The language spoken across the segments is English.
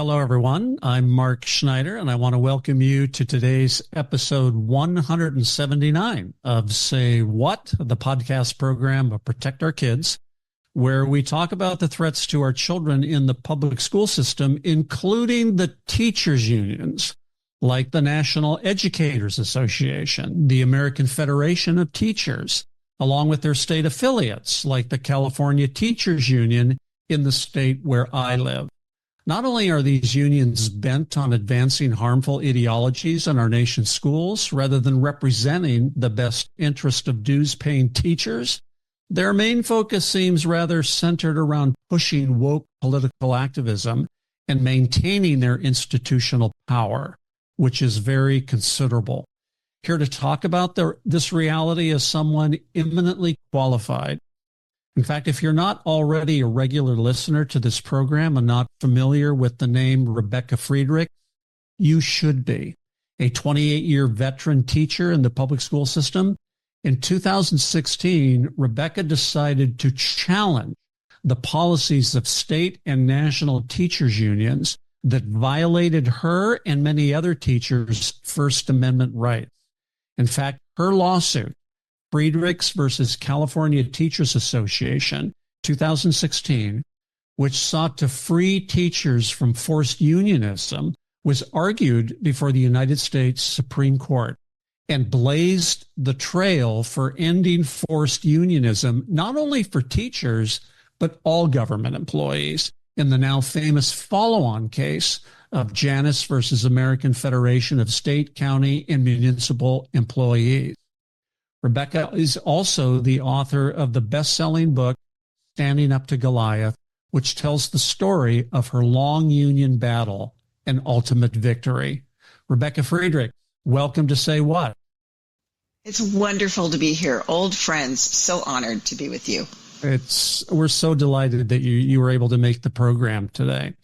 Hello, everyone. I'm Mark Schneider, and I want to welcome you to today's episode 179 of Say What, the podcast program of Protect Our Kids, where we talk about the threats to our children in the public school system, including the teachers' unions, like the National Educators Association, the American Federation of Teachers, along with their state affiliates, like the California Teachers Union in the state where I live. Not only are these unions bent on advancing harmful ideologies in our nation's schools rather than representing the best interest of dues-paying teachers, their main focus seems rather centered around pushing woke political activism and maintaining their institutional power, which is very considerable. Here to talk about this reality is someone eminently qualified. In fact, if you're not already a regular listener to this program and not familiar with the name Rebecca Friedrichs, you should be. A 28-year veteran teacher in the public school system, in 2016, Rebecca decided to challenge the policies of state and national teachers unions that violated her and many other teachers' First Amendment rights. In fact, her lawsuit, Friedrichs versus California Teachers Association, 2016, which sought to free teachers from forced unionism, was argued before the United States Supreme Court and blazed the trail for ending forced unionism, not only for teachers, but all government employees, in the now famous follow-on case of Janus versus American Federation of State, County, and Municipal Employees. Rebecca is also the author of the best-selling book, Standing Up to Goliath, which tells the story of her long union battle and ultimate victory. Rebecca Friedrichs, welcome to Say What? It's wonderful to be here. Old friends, so honored to be with you. We're so delighted that you were able to make the program today.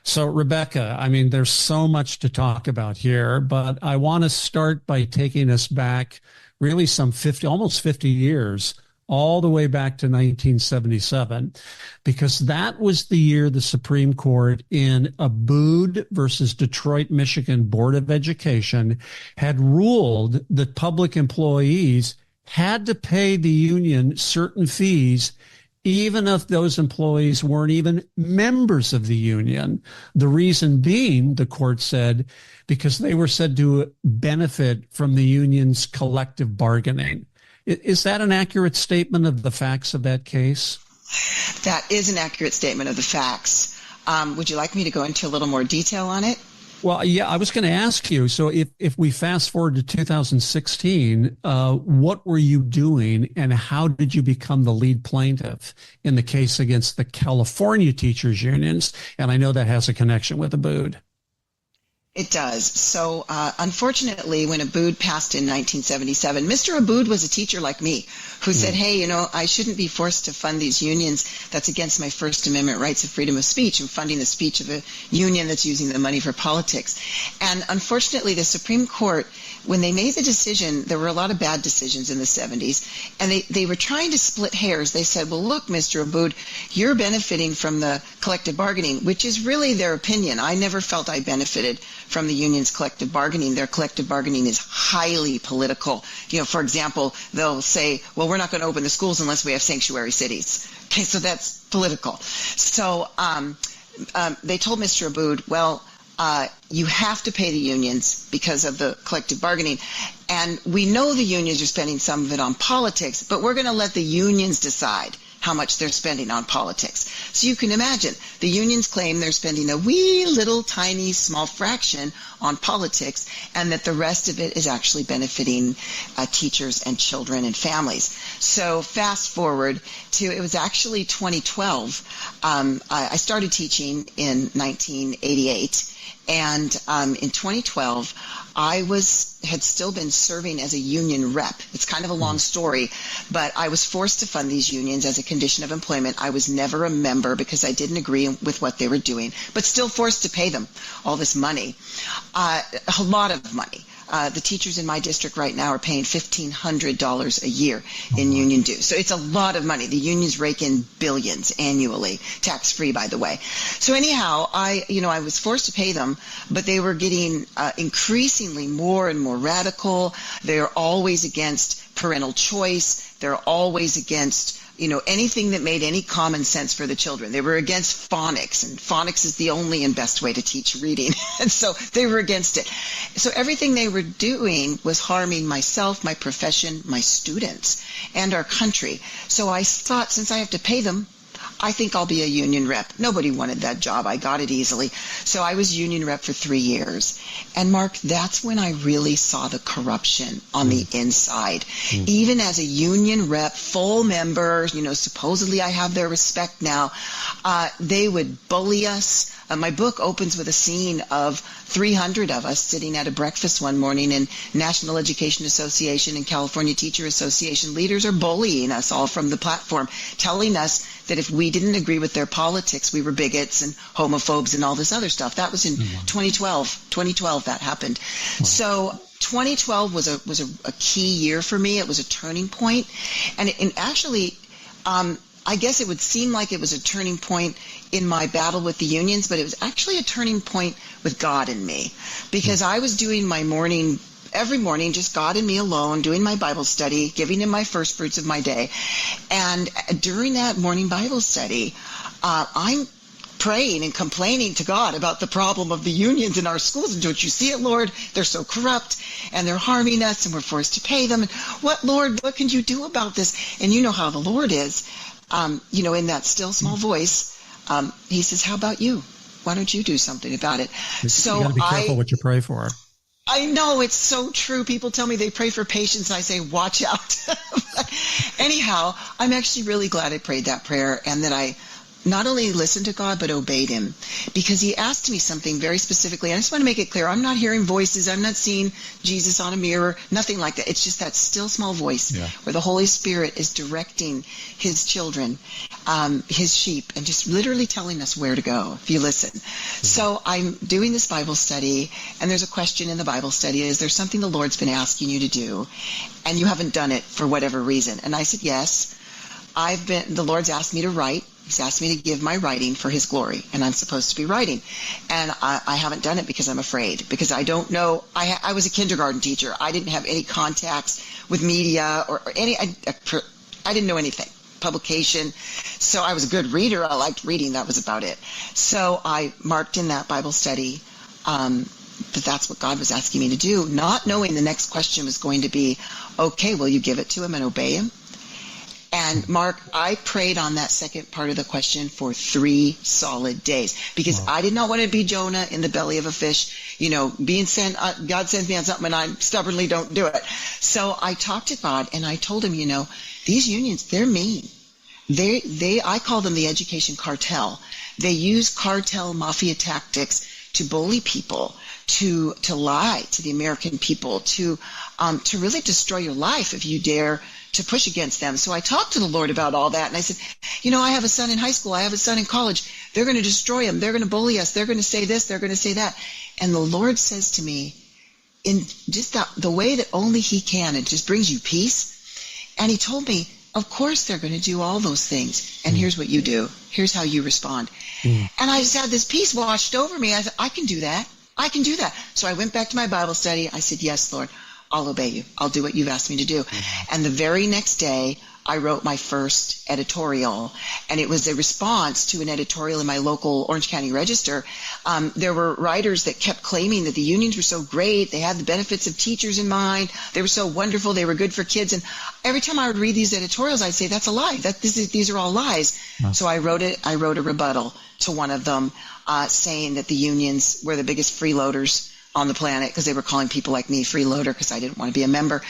So, Rebecca, I mean, there's so much to talk about here, but I want to start by taking us back really some almost 50 years, all the way back to 1977, because that was the year the Supreme Court in Abood versus Detroit, Michigan Board of Education had ruled that public employees had to pay the union certain fees, even if those employees weren't even members of the union. The reason being, the court said, because they were said to benefit from the union's collective bargaining. Is that an accurate statement of the facts of that case? That is an accurate statement of the facts. Would you like me to go into a little more detail on it? Well, yeah, I was going to ask you, so if we fast forward to 2016, what were you doing and how did you become the lead plaintiff in the case against the California teachers unions? And I know that has a connection with Abood. It does. So, unfortunately, when Abood passed in 1977, Mr. Abood was a teacher like me who said, hey, I shouldn't be forced to fund these unions. That's against my First Amendment rights of freedom of speech and funding the speech of a union that's using the money for politics. And unfortunately, the Supreme Court, when they made the decision, there were a lot of bad decisions in the 70s, and they were trying to split hairs. They said, well, look, Mr. Abood, you're benefiting from the collective bargaining, which is really their opinion. I never felt I benefited from the union's collective bargaining. Their collective bargaining is highly political. For example, they'll say, well, we're not going to open the schools unless we have sanctuary cities. Okay, so that's political. So they told Mr. Abood, well, you have to pay the unions because of the collective bargaining. And we know the unions are spending some of it on politics, but we're going to let the unions decide how much they're spending on politics. So you can imagine, the unions claim they're spending a wee little tiny small fraction on politics, and that the rest of it is actually benefiting teachers and children and families. So fast forward to, it was actually 2012. I started teaching in 1988. And in 2012, I had still been serving as a union rep. It's kind of a long story, but I was forced to fund these unions as a condition of employment. I was never a member because I didn't agree with what they were doing, but still forced to pay them all this money, a lot of money. the teachers in my district right now are paying $1,500 a year in union dues. So it's a lot of money. The unions rake in billions annually, tax-free, by the way. So anyhow, I was forced to pay them, but they were getting increasingly more and more radical. They're always against parental choice. They're always against anything that made any common sense for the children. They were against phonics, and phonics is the only and best way to teach reading. And so they were against it. So everything they were doing was harming myself, my profession, my students, and our country. So I thought, since I have to pay them, I think I'll be a union rep. Nobody wanted that job. I got it easily. So I was union rep for 3 years. And Mark, that's when I really saw the corruption on the inside. Even as a union rep, full member, supposedly I have their respect now, they would bully us. My book opens with a scene of 300 of us sitting at a breakfast one morning, and National Education Association and California Teacher Association leaders are bullying us all from the platform, telling us that if we didn't agree with their politics, we were bigots and homophobes and all this other stuff. That was in 2012. 2012 that happened. Wow. So 2012 was a key year for me. It was a turning point. And actually, I guess it would seem like it was a turning point in my battle with the unions, but it was actually a turning point with God and me, because I was doing my morning, every morning, just God and me alone, doing my Bible study, giving him my first fruits of my day. And during that morning Bible study, I'm praying and complaining to God about the problem of the unions in our schools. And don't you see it, Lord? They're so corrupt and they're harming us and we're forced to pay them. And what, Lord, what can you do about this? And you know how the Lord is, in that still small voice, he says, how about you? Why don't you do something about it? So you got to be careful what you pray for. I know, it's so true. People tell me they pray for patience. I say, watch out. Anyhow, I'm actually really glad I prayed that prayer and that I not only listened to God, but obeyed him, because he asked me something very specifically. I just want to make it clear. I'm not hearing voices. I'm not seeing Jesus on a mirror, nothing like that. It's just that still small voice where the Holy Spirit is directing his children, his sheep, and just literally telling us where to go if you listen. So I'm doing this Bible study, and there's a question in the Bible study: is there something the Lord's been asking you to do and you haven't done it for whatever reason? And I said, yes. The Lord's asked me to write. He's asked me to give my writing for his glory, and I'm supposed to be writing. And I haven't done it because I'm afraid, because I don't know. I was a kindergarten teacher. I didn't have any contacts with media or any, I didn't know anything, publication. So I was a good reader. I liked reading. That was about it. So I marked in that Bible study that that's what God was asking me to do, not knowing the next question was going to be, okay, will you give it to him and obey him? And Mark, I prayed on that second part of the question for 3 solid days, because I did not want to be Jonah in the belly of a fish, being sent, God sends me on something and I stubbornly don't do it. So I talked to God and I told him, these unions, they're mean. I call them the education cartel. They use cartel mafia tactics to bully people, to lie to the American people, to really destroy your life if you dare to push against them. So I talked to the Lord about all that, and I said, I have a son in high school, I have a son in college. They're going to destroy him. They're going to bully us. They're going to say this. They're going to say that. And the Lord says to me, in just the way that only he can, it just brings you peace. And he told me, of course they're going to do all those things. And here's what you do. Here's how you respond. And I just had this peace washed over me. I said, I can do that. I can do that. So I went back to my Bible study. I said, yes, Lord, I'll obey you. I'll do what you've asked me to do. And the very next day, I wrote my first editorial, and it was a response to an editorial in my local Orange County Register. There were writers that kept claiming that the unions were so great, they had the benefits of teachers in mind, they were so wonderful, they were good for kids. And every time I would read these editorials, I'd say, that's a lie. These are all lies. So I wrote a rebuttal to one of them, saying that the unions were the biggest freeloaders on the planet, because they were calling people like me freeloader because I didn't want to be a member.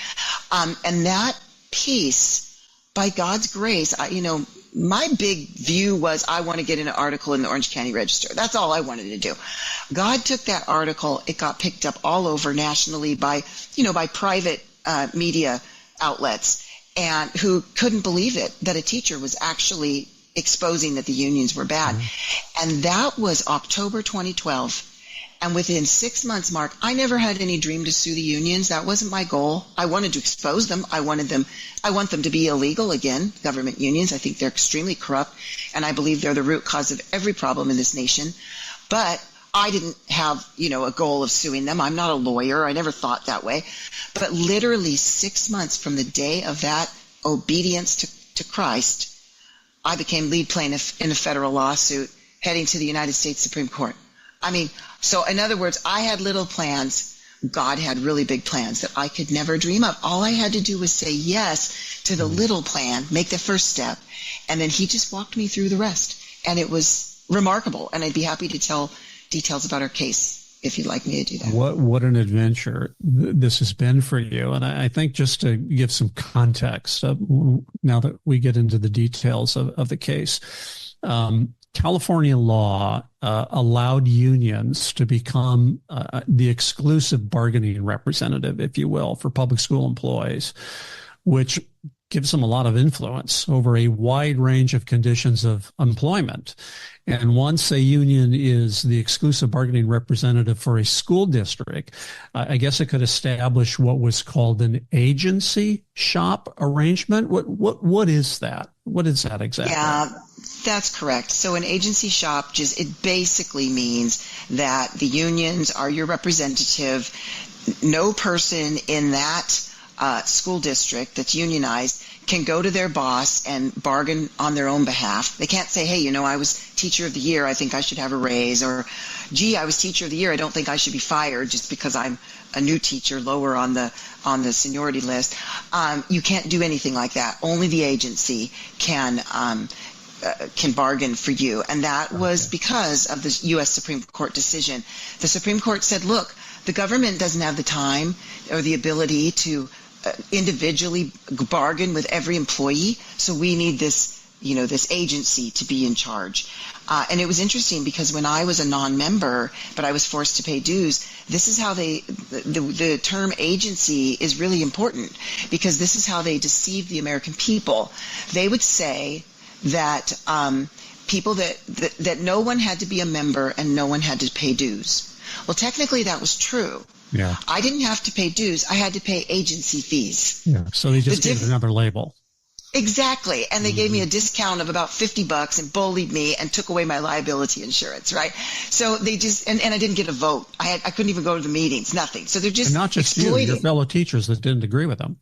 And that piece, by God's grace, my big view was I want to get an article in the Orange County Register. That's all I wanted to do. God took that article. It got picked up all over nationally by private media outlets, and who couldn't believe it, that a teacher was actually exposing that the unions were bad. And that was October 2012. And within 6 months, Mark, I never had any dream to sue the unions. That wasn't my goal. I wanted to expose them. I want them to be illegal again, government unions. I think they're extremely corrupt, and I believe they're the root cause of every problem in this nation. But I didn't have, a goal of suing them. I'm not a lawyer. I never thought that way. But literally 6 months from the day of that obedience to Christ, I became lead plaintiff in a federal lawsuit heading to the United States Supreme Court. So in other words, I had little plans. God had really big plans that I could never dream of. All I had to do was say yes to the little plan, make the first step, and then he just walked me through the rest. And it was remarkable, and I'd be happy to tell details about our case if you'd like me to do that. What an adventure this has been for you. And I think just to give some context, now that we get into the details of the case, California law allowed unions to become the exclusive bargaining representative, if you will, for public school employees, which gives them a lot of influence over a wide range of conditions of employment. And once a union is the exclusive bargaining representative for a school district, I guess it could establish what was called an agency shop arrangement. What is that? What is that exactly? Yeah, that's correct. So an agency shop it basically means that the unions are your representative. No person in that school district that's unionized can go to their boss and bargain on their own behalf. They can't say, hey, I was teacher of the year, I think I should have a raise, or gee, I was teacher of the year, I don't think I should be fired just because I'm a new teacher lower on the seniority list. You can't do anything like that. Only the agency can bargain for you. And that was because of the U.S. Supreme Court decision. The Supreme Court said, look, the government doesn't have the time or the ability to individually bargain with every employee, so we need this agency to be in charge. And it was interesting because when I was a non-member, but I was forced to pay dues, this is how the term agency is really important, because this is how they deceived the American people. They would say that people that no one had to be a member and no one had to pay dues. Well, technically that was true. Yeah. I didn't have to pay dues. I had to pay agency fees. Yeah. So they just gave another label. Exactly. And they gave me a discount of about $50 and bullied me and took away my liability insurance, right? So they just, and I didn't get a vote. I couldn't even go to the meetings, nothing. So they're just and not just exploiting. You, your fellow teachers that didn't agree with them.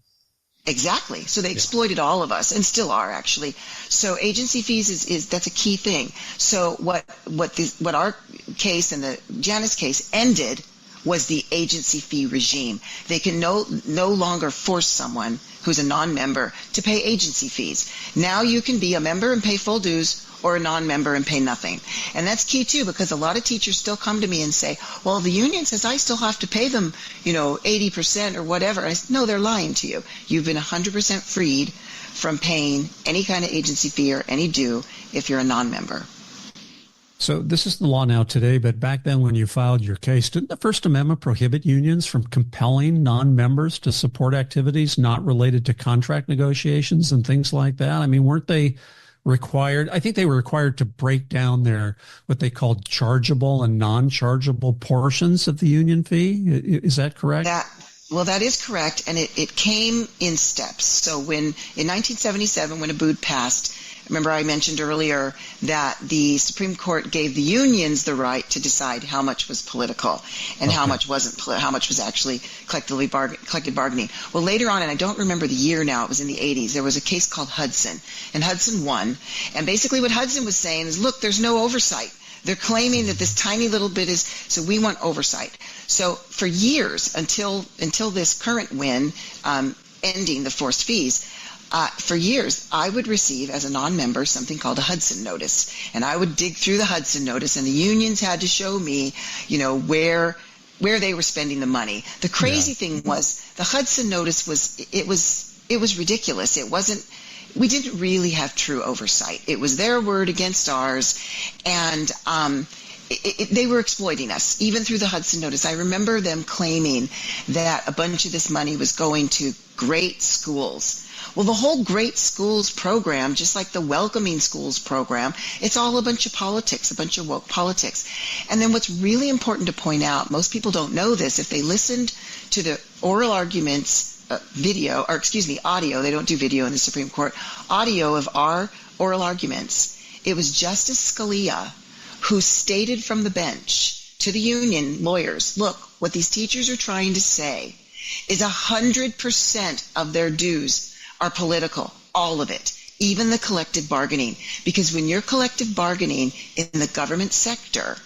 Exactly. So they exploited all of us, and still are, actually. So agency fees is that's a key thing. So what our case and the Janice case ended was the agency fee regime. They can no longer force someone who's a non-member to pay agency fees. Now you can be a member and pay full dues, or a non-member and pay nothing. And that's key too, because a lot of teachers still come to me and say, well, the union says I still have to pay them, 80% or whatever. I said, no, they're lying to you. You've been 100% freed from paying any kind of agency fee or any due if you're a non-member. So this is the law now today, but back then when you filed your case, didn't the First Amendment prohibit unions from compelling non-members to support activities not related to contract negotiations and things like that? I mean, weren't they required? I think they were required to break down their, what they called chargeable and non-chargeable portions of the union fee. Is that correct? That is correct. And it came in steps. So in 1977, when Abood passed, remember I mentioned earlier that the Supreme Court gave the unions the right to decide how much was political and how much wasn't, how much was actually collective bargaining. Well, later on, and I don't remember the year now, it was in the 80s, there was a case called Hudson, and Hudson won. And basically what Hudson was saying is, look, there's no oversight. They're claiming that this tiny little bit is, so we want oversight. So for years, until this current win, ending the forced fees, for years, I would receive, as a non-member, something called a Hudson notice. And I would dig through the Hudson notice, and the unions had to show me, where they were spending the money. The crazy thing was, the Hudson notice was ridiculous. We didn't really have true oversight. It was their word against ours. And they were exploiting us, even through the Hudson Notice. I remember them claiming that a bunch of this money was going to great schools. Well, the whole Great Schools program, just like the Welcoming Schools program, it's all a bunch of politics, a bunch of woke politics. And then what's really important to point out, most people don't know this, if they listened to the oral arguments audio, they don't do video in the Supreme Court, audio of our oral arguments, it was Justice Scalia who stated from the bench to the union lawyers, look, what these teachers are trying to say is 100% of their dues are political, all of it, even the collective bargaining. Because when you're collective bargaining in the government sector,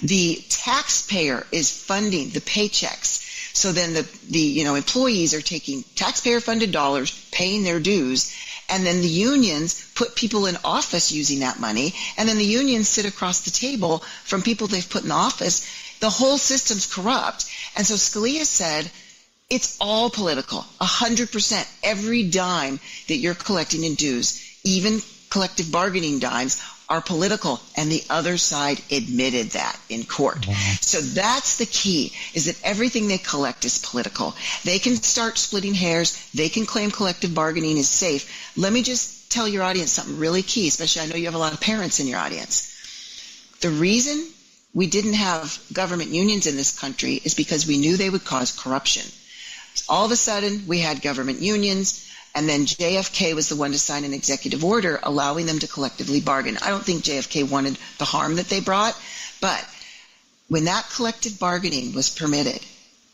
the taxpayer is funding the paychecks. So then the employees are taking taxpayer-funded dollars, paying their dues, and then the unions put people in office using that money, and then the unions sit across the table from people they've put in office. The whole system's corrupt. And so Scalia said, it's all political, 100%. Every dime that you're collecting in dues, even collective bargaining dimes, are political. And the other side admitted that in court. Wow. So that's the key, is that everything they collect is political. They can start splitting hairs. They can claim collective bargaining is safe. Let me just tell your audience something really key, especially I know you have a lot of parents in your audience. The reason we didn't have government unions in this country is because we knew they would cause corruption. All of a sudden, we had government unions, and then JFK was the one to sign an executive order allowing them to collectively bargain. I don't think JFK wanted the harm that they brought, but when that collective bargaining was permitted,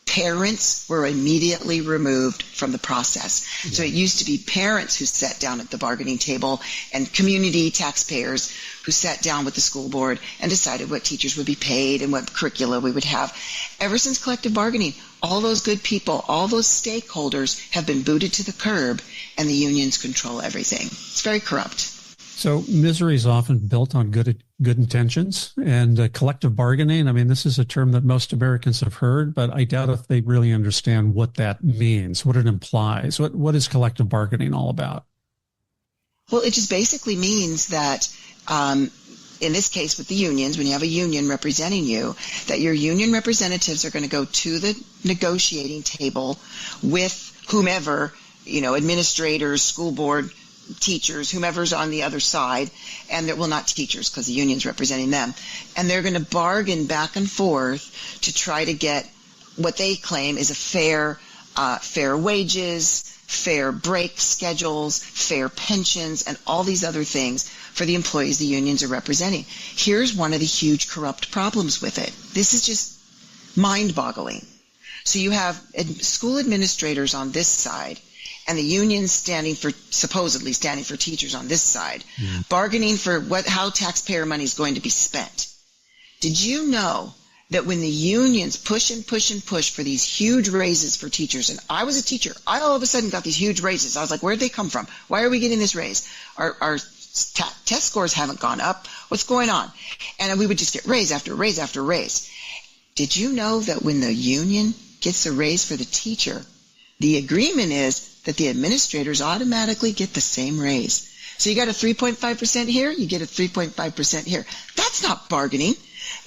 parents were immediately removed from the process. Yeah. So it used to be parents who sat down at the bargaining table and community taxpayers who sat down with the school board and decided what teachers would be paid and what curricula we would have. Ever since collective bargaining, all those good people, all those stakeholders have been booted to the curb, and the unions control everything. It's very corrupt. So misery is often built on good intentions, and collective bargaining. I mean, this is a term that most Americans have heard, but I doubt if they really understand what that means, what it implies. What is collective bargaining all about? Well, it just basically means that in this case with the unions, when you have a union representing you, that your union representatives are going to go to the negotiating table with whomever, administrators, school board, teachers, whomever's on the other side, and not teachers because the union's representing them, and they're going to bargain back and forth to try to get what they claim is a fair wages, fair break schedules, fair pensions, and all these other things for the employees the unions are representing. Here's one of the huge corrupt problems with it. This is just mind-boggling. So you have school administrators on this side, and the unions supposedly standing for teachers on this side, bargaining for how taxpayer money is going to be spent. Did you know that when the unions push and push and push for these huge raises for teachers, and I was a teacher, I all of a sudden got these huge raises. I was like, where'd they come from? Why are we getting this raise? Our test scores haven't gone up. What's going on? And we would just get raise after raise after raise. Did you know that when the union gets a raise for the teacher, the agreement is that the administrators automatically get the same raise? So you got a 3.5% here, you get a 3.5% here. That's not bargaining.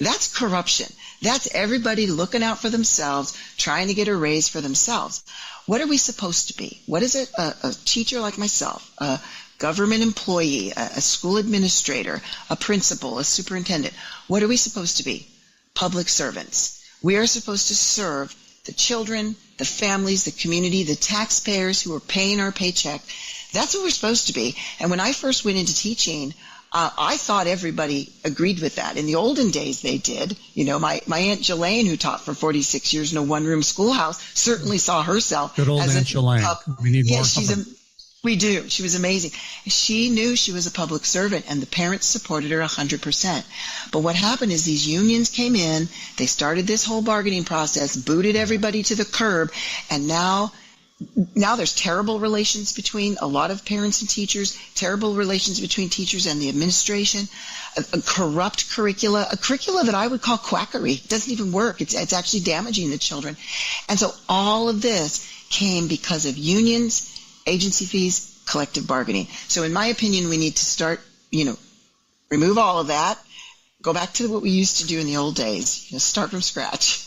That's corruption. That's everybody looking out for themselves, trying to get a raise for themselves. What are we supposed to be? What is it? A teacher like myself, a government employee, a school administrator, a principal, a superintendent. What are we supposed to be? Public servants. We are supposed to serve the children, the families, the community, the taxpayers who are paying our paycheck. That's what we're supposed to be. And when I first went into teaching, I thought everybody agreed with that. In the olden days, they did. My Aunt Jelaine, who taught for 46 years in a one-room schoolhouse, certainly saw herself good old as Aunt Jelaine. We need more. We do. She was amazing. She knew she was a public servant, and the parents supported her 100%. But what happened is these unions came in, they started this whole bargaining process, booted everybody to the curb, and now there's terrible relations between a lot of parents and teachers, terrible relations between teachers and the administration, a corrupt curricula, a curricula that I would call quackery. It doesn't even work. It's actually damaging the children. And so all of this came because of unions, agency fees, collective bargaining. So in my opinion, we need to start, remove all of that, Go back to what we used to do in the old days. Start from scratch.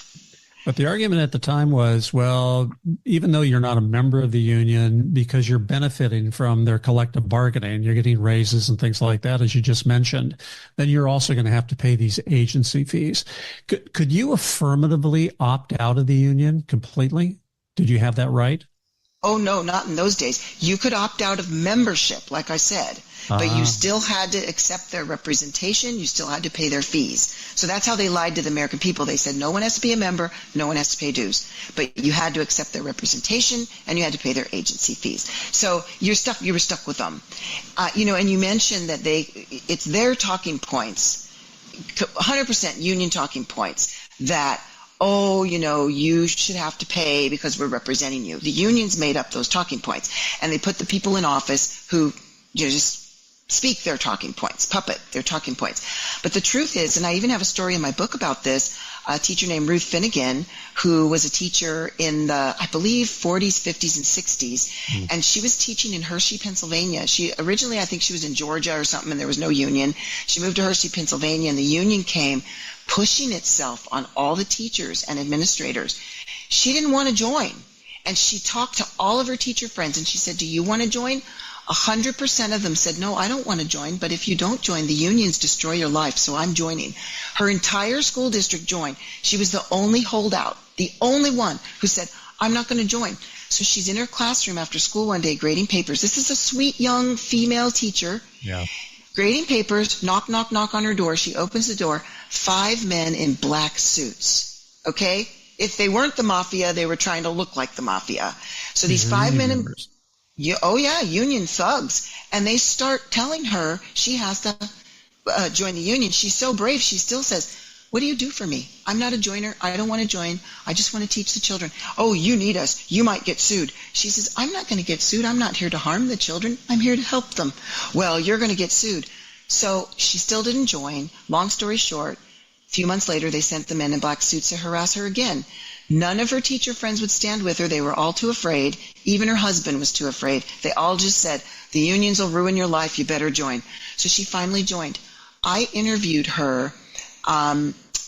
But the argument at the time was, well, even though you're not a member of the union, because you're benefiting from their collective bargaining, you're getting raises and things like that, as you just mentioned, then you're also going to have to pay these agency fees. Could you affirmatively opt out of the union completely? Did you have that right? Oh, no, not in those days. You could opt out of membership, like I said, but you still had to accept their representation. You still had to pay their fees. So that's how they lied to the American people. They said no one has to be a member, no one has to pay dues, but you had to accept their representation and you had to pay their agency fees. So you were stuck with them. And you mentioned that it's their talking points, 100% union talking points that, you should have to pay because we're representing you. The unions made up those talking points, and they put the people in office who just speak their talking points, puppet their talking points. But the truth is, and I even have a story in my book about this, a teacher named Ruth Finnegan, who was a teacher in the, I believe, 40s, 50s, and 60s, and she was teaching in Hershey, Pennsylvania. Originally, I think she was in Georgia or something, and there was no union. She moved to Hershey, Pennsylvania, and the union came pushing itself on all the teachers and administrators. She didn't want to join, and she talked to all of her teacher friends, and she said, do you want to join? 100% of them said, no, I don't want to join, but if you don't join, the unions destroy your life, so I'm joining. Her entire school district joined. She was the only holdout, the only one who said, I'm not going to join. So she's in her classroom after school one day grading papers. This is a sweet young female teacher. Yeah. Grading papers, knock, knock, knock on her door. She opens the door, 5 men in black suits, okay? If they weren't the mafia, they were trying to look like the mafia. So these 5 men in... union thugs. And they start telling her she has to join the union. She's so brave. She still says, what do you do for me? I'm not a joiner. I don't want to join. I just want to teach the children. Oh, you need us. You might get sued. She says, I'm not going to get sued. I'm not here to harm the children. I'm here to help them. Well, you're going to get sued. So she still didn't join. Long story short, a few months later, they sent the men in black suits to harass her again. None of her teacher friends would stand with her. They were all too afraid. Even her husband was too afraid. They all just said, the unions will ruin your life. You better join. So she finally joined. I interviewed her.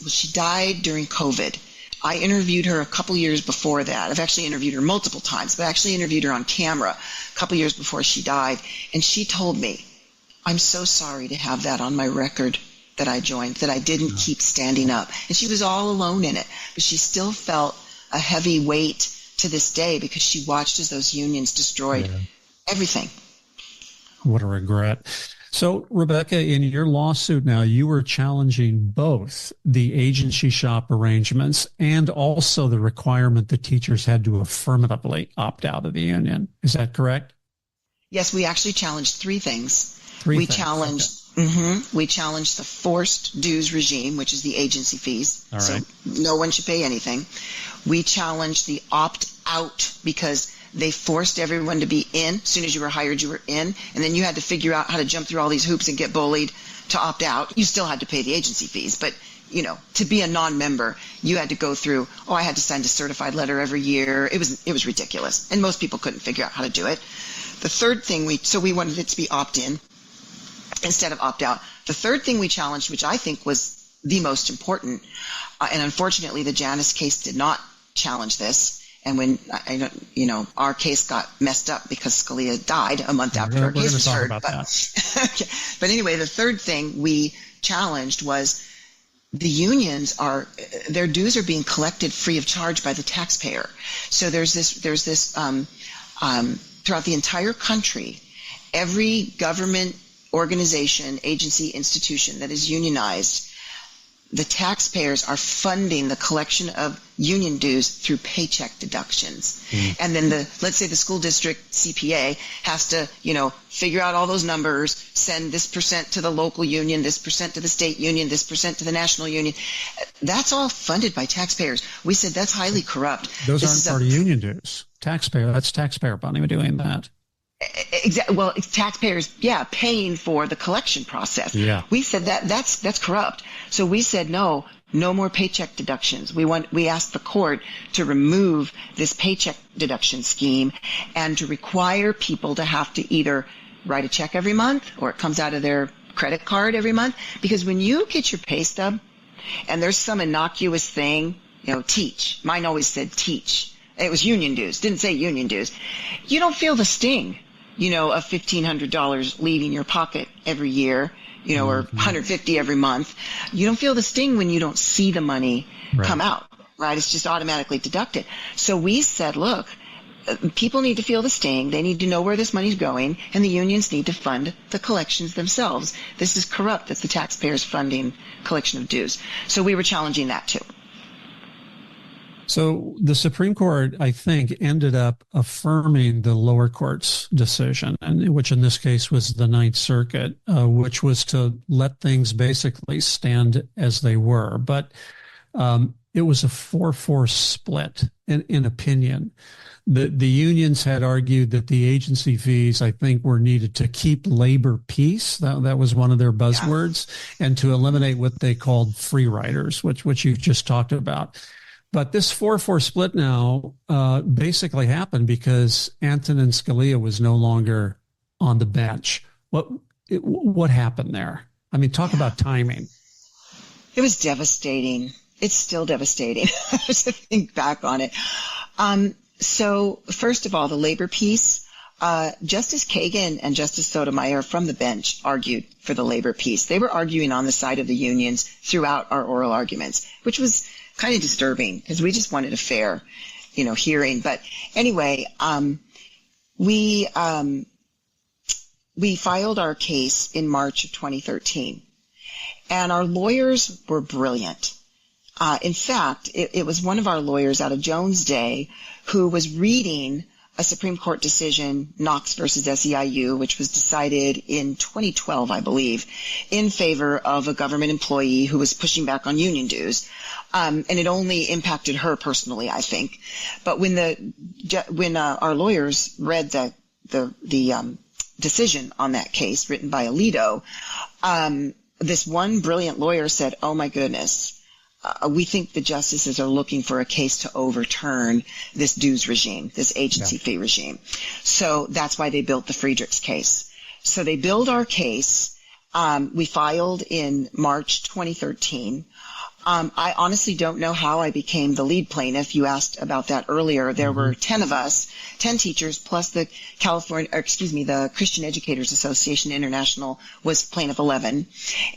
She died during COVID. I interviewed her a couple years before that. I've actually interviewed her multiple times, but I actually interviewed her on camera a couple years before she died. And she told me, I'm so sorry to have that on my record that I joined, that I didn't keep standing up. And she was all alone in it, but she still felt a heavy weight to this day because she watched as those unions destroyed everything. What a regret. So, Rebecca, in your lawsuit now, you were challenging both the agency shop arrangements and also the requirement that teachers had to affirmatively opt out of the union. Is that correct? Yes, we actually challenged 3 things. We challenged the forced dues regime, which is the agency fees. All right. So no one should pay anything. We challenged the opt-out because they forced everyone to be in. As soon as you were hired, you were in. And then you had to figure out how to jump through all these hoops and get bullied to opt out. You still had to pay the agency fees. But, to be a non-member, you had to go through, I had to sign a certified letter every year. It was ridiculous. And most people couldn't figure out how to do it. The third thing, we wanted it to be opt-in instead of opt-out. The third thing we challenged, which I think was the most important, and unfortunately the Janus case did not challenge this, and when our case got messed up because Scalia died a month after our case was heard. But anyway, the third thing we challenged was the unions their dues are being collected free of charge by the taxpayer. So there's this throughout the entire country, every government organization, agency, institution that is unionized, the taxpayers are funding the collection of union dues through paycheck deductions. And then let's say the school district CPA has to, figure out all those numbers, send this percent to the local union, this percent to the state union, this percent to the national union. That's all funded by taxpayers. We said that's highly corrupt. Those aren't part of union dues. That's taxpayer money doing that. Exactly. Well, it's taxpayers, paying for the collection process. Yeah. We said that's corrupt. So we said no more paycheck deductions. We asked the court to remove this paycheck deduction scheme and to require people to have to either write a check every month or it comes out of their credit card every month. Because when you get your pay stub and there's some innocuous thing, teach. Mine always said teach. It was union dues. Didn't say union dues. You don't feel the sting, of $1,500 leaving your pocket every year, or $150 every month. You don't feel the sting when you don't see the money come out, right? It's just automatically deducted. So we said, look, people need to feel the sting. They need to know where this money's going, and the unions need to fund the collections themselves. This is corrupt. That's the taxpayers funding collection of dues. So we were challenging that too. So the Supreme Court, I think, ended up affirming the lower court's decision, and which in this case was the Ninth Circuit, which was to let things basically stand as they were. But it was a 4-4 split in opinion. The unions had argued that the agency fees, I think, were needed to keep labor peace. That was one of their buzzwords, and to eliminate what they called free riders, which you just talked about. But this 4-4 split now basically happened because Antonin Scalia was no longer on the bench. What happened there? I mean, talk about timing. It was devastating. It's still devastating to think back on it. So first of all, the labor piece, Justice Kagan and Justice Sotomayor from the bench argued for the labor piece. They were arguing on the side of the unions throughout our oral arguments, which was kind of disturbing because we just wanted a fair, hearing. But anyway, we filed our case in March of 2013, and our lawyers were brilliant. In fact, it was one of our lawyers out of Jones Day who was reading a Supreme Court decision, Knox versus SEIU, which was decided in 2012, I believe, in favor of a government employee who was pushing back on union dues. And it only impacted her personally, I think. But when our lawyers read the decision on that case written by Alito, this one brilliant lawyer said, "Oh my goodness, we think the justices are looking for a case to overturn this dues regime, this agency fee regime." So that's why they built the Friedrichs case. So they billed our case. We filed in March 2013. I honestly don't know how I became the lead plaintiff. You asked about that earlier. There were 10 of us, 10 teachers, plus the the Christian Educators Association International was plaintiff 11,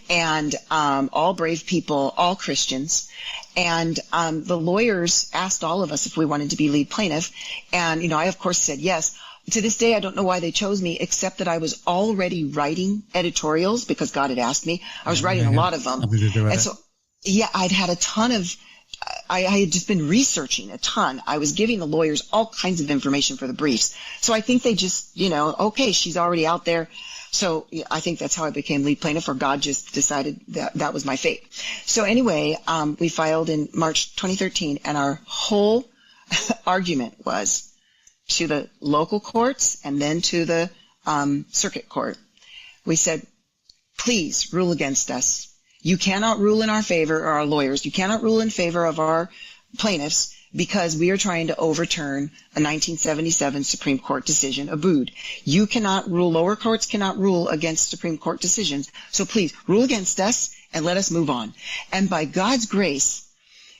and all brave people, all Christians. And the lawyers asked all of us if we wanted to be lead plaintiff, and I of course said yes. To this day, I don't know why they chose me, except that I was already writing editorials because God had asked me. I was writing a lot of them, and so. Yeah, I'd had a ton of, I had just been researching a ton. I was giving the lawyers all kinds of information for the briefs. So I think they just, okay, she's already out there. So I think that's how I became lead plaintiff, or God just decided that was my fate. So anyway, we filed in March 2013, and our whole argument was to the local courts and then to the circuit court. We said, please rule against us. You cannot rule in our favor, or our lawyers. You cannot rule in favor of our plaintiffs because we are trying to overturn a 1977 Supreme Court decision, Abood. You cannot rule, lower courts cannot rule against Supreme Court decisions. So please rule against us and let us move on. And by God's grace,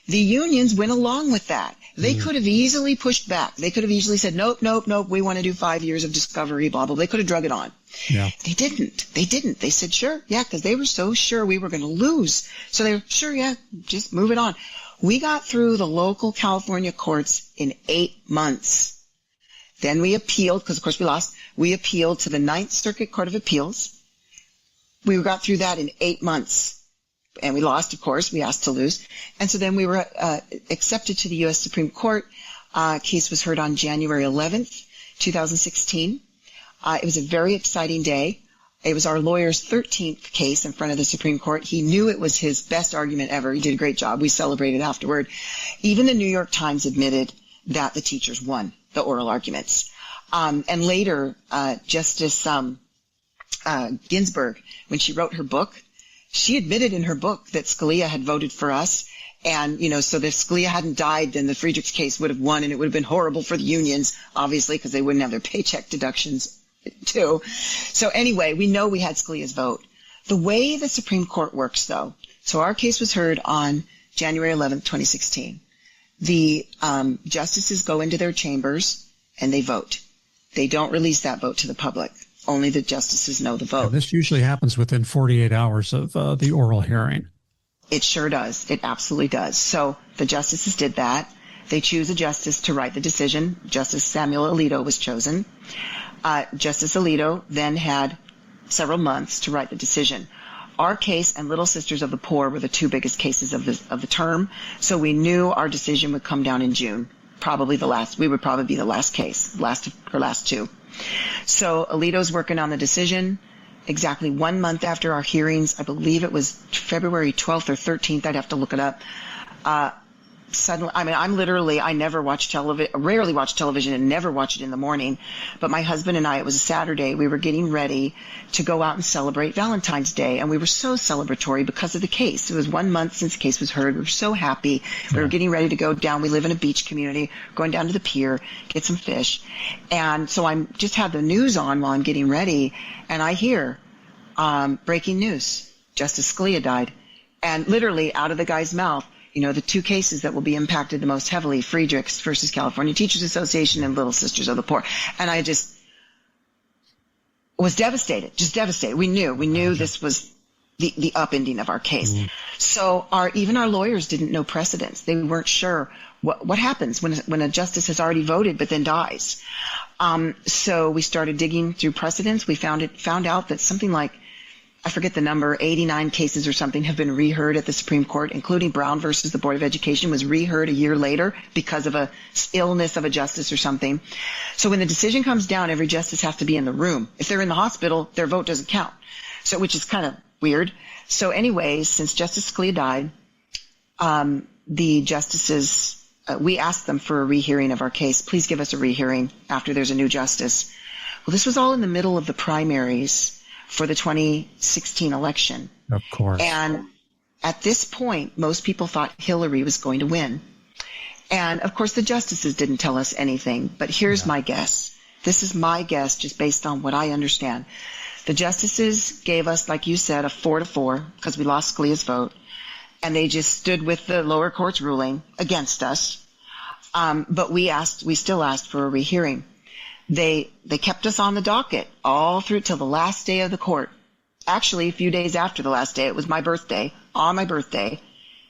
the unions went along with that. They could have easily pushed back. They could have easily said, nope, we want to do 5 years of discovery, blah, blah. They could have drug it on. Yeah. They didn't. They said, sure, yeah, because they were so sure we were going to lose. So they were, sure, yeah, just move it on. We got through the local California courts in 8 months. Then we appealed, because of course we lost. We appealed to the Ninth Circuit Court of Appeals. We got through that in 8 months. And we lost, of course. We asked to lose. And so then we were accepted to the U.S. Supreme Court. Case was heard on January 11th, 2016. It was a very exciting day. It was our lawyer's 13th case in front of the Supreme Court. He knew it was his best argument ever. He did a great job. We celebrated afterward. Even the New York Times admitted that the teachers won the oral arguments. And later, Justice Ginsburg, when she wrote her book, she admitted in her book that Scalia had voted for us. And, so if Scalia hadn't died, then the Friedrichs case would have won, and it would have been horrible for the unions, obviously, because they wouldn't have their paycheck deductions too. So anyway, we know we had Scalia's vote. The way the Supreme Court works, though, so our case was heard on January 11th, 2016. The justices go into their chambers and they vote. They don't release that vote to the public. Only the justices know the vote. And this usually happens within 48 hours of the oral hearing. It sure does. It absolutely does. So the justices did that. They choose a justice to write the decision. Justice Samuel Alito was chosen. Justice Alito then had several months to write the decision. Our case and Little Sisters of the Poor were the two biggest cases of the term, so we knew our decision would come down in June. We would probably be the last case, last two. So Alito's working on the decision. Exactly 1 month after our hearings, I believe it was February 12th or 13th, I'd have to look it up. Suddenly, I mean, I never watch television, rarely watch television and never watch it in the morning. But my husband and I, it was a Saturday, we were getting ready to go out and celebrate Valentine's Day. And we were so celebratory because of the case. It was 1 month since the case was heard. We were so happy. We were getting ready to go down. We live in a beach community, going down to the pier, get some fish. And so I just had the news on while I'm getting ready. And I hear, breaking news, Justice Scalia died. And literally out of the guy's mouth, you know, the two cases that will be impacted the most heavily, Friedrichs versus California Teachers Association and Little Sisters of the Poor. And I just was devastated, just devastated. We knew this was the upending of our case. Mm-hmm. So even our lawyers didn't know precedents. They weren't sure what happens when a justice has already voted but then dies. So we started digging through precedents. We found out that something like, I forget the number, 89 cases or something have been reheard at the Supreme Court, including Brown versus the Board of Education was reheard a year later because of a illness of a justice or something. So when the decision comes down, every justice has to be in the room. If they're in the hospital, their vote doesn't count. So, which is kind of weird. So anyways, since Justice Scalia died, the justices, we asked them for a rehearing of our case. Please give us a rehearing after there's a new justice. Well, this was all in the middle of the primaries for the 2016 election. Of course. And at this point, most people thought Hillary was going to win. And of course, the justices didn't tell us anything, but here's my guess. This is my guess just based on what I understand. The justices gave us, like you said, a 4-4 because we lost Scalia's vote. And they just stood with the lower court's ruling against us. But we still asked for a rehearing. They kept us on the docket all through till the last day of the court. Actually, a few days after the last day, it was my birthday. On my birthday,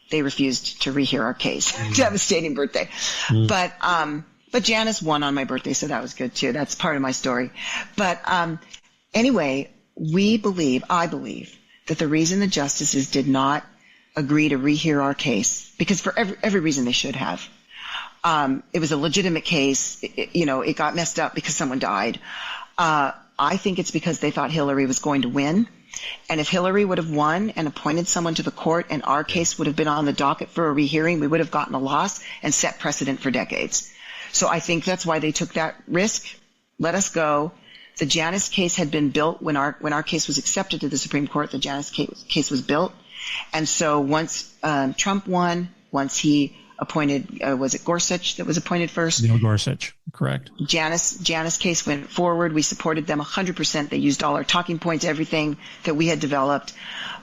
they refused to rehear our case. Devastating birthday. But Janice won on my birthday, so that was good too. That's part of my story. But anyway, I believe that the reason the justices did not agree to rehear our case, because for every reason they should have, it was a legitimate case. It got messed up because someone died. I think it's because they thought Hillary was going to win. And if Hillary would have won and appointed someone to the court and our case would have been on the docket for a rehearing, we would have gotten a loss and set precedent for decades. So I think that's why they took that risk, let us go. The Janice case had been built when our case was accepted to the Supreme Court. The Janice case was built. And so once Trump won, once he appointed, was it Gorsuch that was appointed first? Neil Gorsuch, correct. Janice case went forward. We supported them 100%. They used all our talking points, everything that we had developed.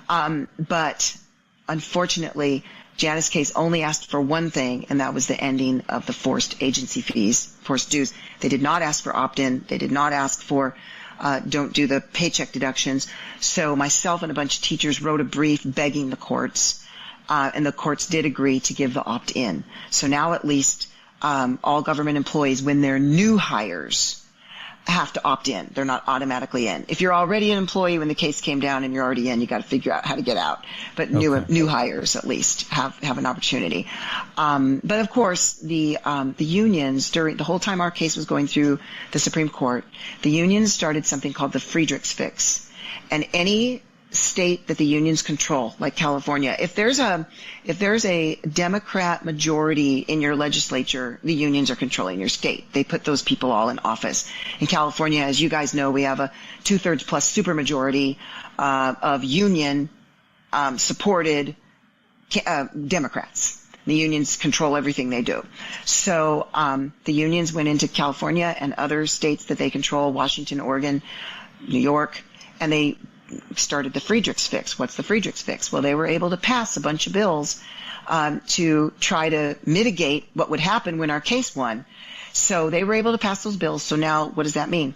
But unfortunately, Janice case only asked for one thing, and that was the ending of the forced agency fees, forced dues. They did not ask for opt-in. They did not ask for don't do the paycheck deductions. So myself and a bunch of teachers wrote a brief begging the courts. And the courts did agree to give the opt-in. So now at least all government employees, when they're new hires, have to opt in. They're not automatically in. If you're already an employee when the case came down and you're already in, you got to figure out how to get out. But new hires at least have an opportunity. But of course, the unions during the whole time our case was going through the Supreme Court, the unions started something called the Friedrichs fix, and any state that the unions control, like California, if there's a Democrat majority in your legislature, the unions are controlling your state. They put those people all in office. In California, as you guys know, we have a 2/3 plus supermajority of union supported Democrats. The unions control everything they do. So the unions went into California and other states that they control, Washington, Oregon, New York, and they started the Friedrichs fix. What's the Friedrichs fix? Well, they were able to pass a bunch of bills to try to mitigate what would happen when our case won. So they were able to pass those bills. So now what does that mean?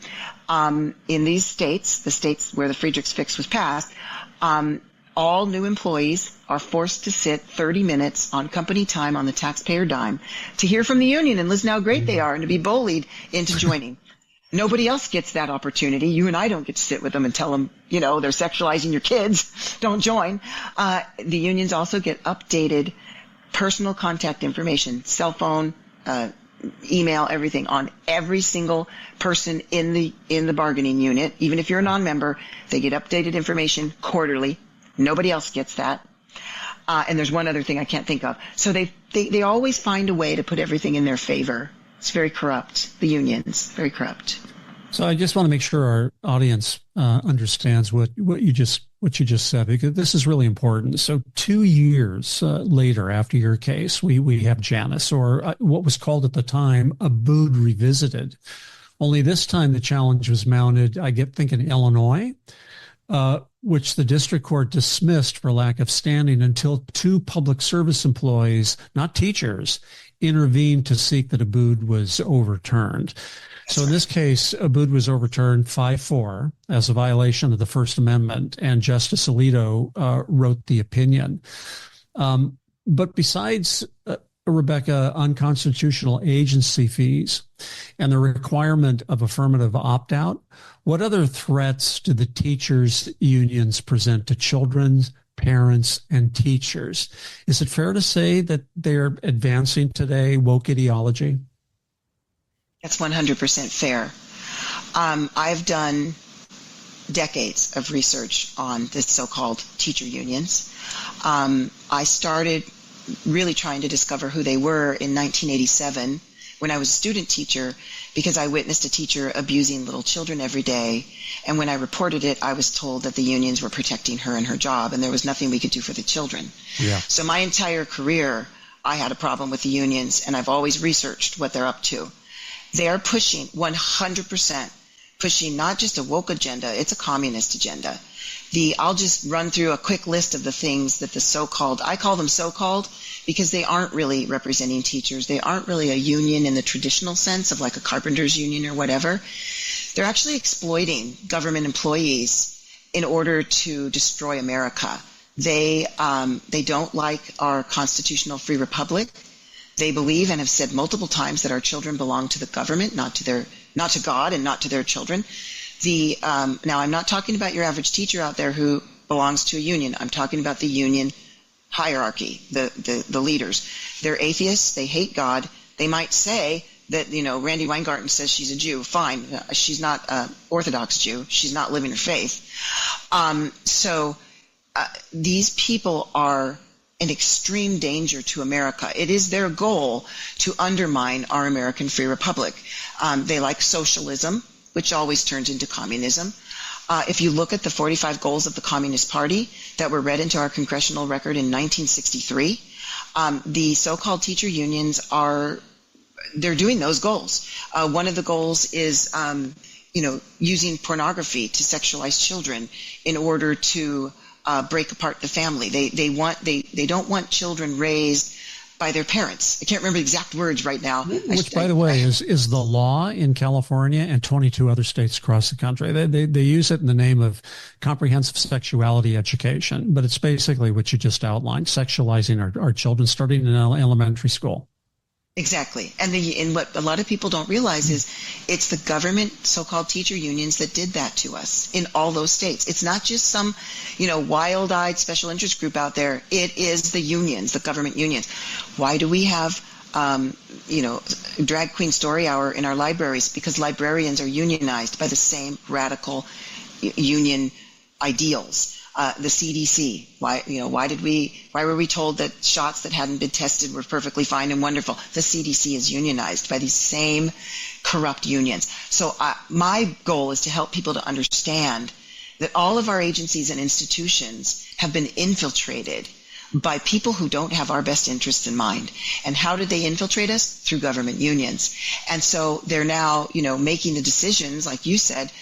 In these states, the states where the Friedrichs fix was passed, all new employees are forced to sit 30 minutes on company time on the taxpayer dime to hear from the union and listen how great they are and to be bullied into joining. Nobody else gets that opportunity. You and I don't get to sit with them and tell them, they're sexualizing your kids. Don't join. The unions also get updated personal contact information, cell phone, email, everything on every single person in the bargaining unit. Even if you're a non-member, they get updated information quarterly. Nobody else gets that. And there's one other thing I can't think of. So they always find a way to put everything in their favor. It's very corrupt. The unions, very corrupt. So I just want to make sure our audience understands what you just said, because this is really important. So 2 years later, after your case, we have Janus, or what was called at the time Abood Revisited. Only this time the challenge was mounted, I think, in Illinois, which the district court dismissed for lack of standing until 2 public service employees, not teachers, intervened to seek that Abood was overturned. So in this case, Abood was overturned 5-4 as a violation of the First Amendment, and Justice Alito wrote the opinion. But besides, Rebecca, unconstitutional agency fees and the requirement of affirmative opt-out, what other threats do the teachers' unions present to children, parents, and teachers? Is it fair to say that they're advancing today woke ideology? That's 100% fair. I've done decades of research on this so-called teacher unions. I started really trying to discover who they were in 1987 when I was a student teacher, because I witnessed a teacher abusing little children every day. And when I reported it, I was told that the unions were protecting her and her job, and there was nothing we could do for the children. Yeah. So my entire career, I had a problem with the unions, and I've always researched what they're up to. They are pushing 100%, pushing not just a woke agenda, it's a communist agenda. I'll just run through a quick list of the things that the so-called, I call them so-called because they aren't really representing teachers. They aren't really a union in the traditional sense of like a carpenter's union or whatever. They're actually exploiting government employees in order to destroy America. They don't like our constitutional free republic. They believe and have said multiple times that our children belong to the government, not to God and not to their children. Now, I'm not talking about your average teacher out there who belongs to a union. I'm talking about the union hierarchy, the leaders. They're atheists. They hate God. They might say that, Randy Weingarten says she's a Jew. Fine. She's not an Orthodox Jew. She's not living her faith. So these people are an extreme danger to America. It is their goal to undermine our American free republic. They like socialism, which always turns into communism. If you look at the 45 goals of the Communist Party that were read into our congressional record in 1963, the so-called teacher unions they're doing those goals. One of the goals is, using pornography to sexualize children in order to break apart the family. They don't want children raised by their parents. I can't remember the exact words right now. Which, by the way, is the law in California and 22 other states across the country. They use it in the name of comprehensive sexuality education, but it's basically what you just outlined, sexualizing our children starting in elementary school. Exactly. And what a lot of people don't realize is it's the government so-called teacher unions that did that to us in all those states. It's not just some, wild-eyed special interest group out there. It is the unions, the government unions. Why do we have, drag queen story hour in our libraries? Because librarians are unionized by the same radical union ideals. The CDC. Why were we told that shots that hadn't been tested were perfectly fine and wonderful? The CDC is unionized by these same corrupt unions. So my goal is to help people to understand that all of our agencies and institutions have been infiltrated by people who don't have our best interests in mind. And how did they infiltrate us? Through government unions. And so they're now, making the decisions, like you said,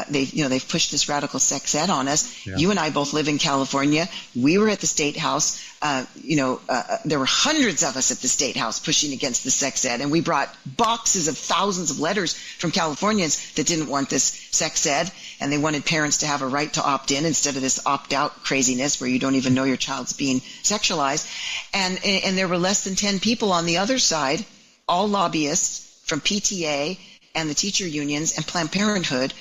they've pushed this radical sex ed on us. Yeah. You and I both live in California. We were at the State House. There were hundreds of us at the State House pushing against the sex ed, and we brought boxes of thousands of letters from Californians that didn't want this sex ed, and they wanted parents to have a right to opt in instead of this opt out craziness where you don't even know your child's being sexualized. And there were less than 10 people on the other side, all lobbyists from PTA and the teacher unions and Planned Parenthood,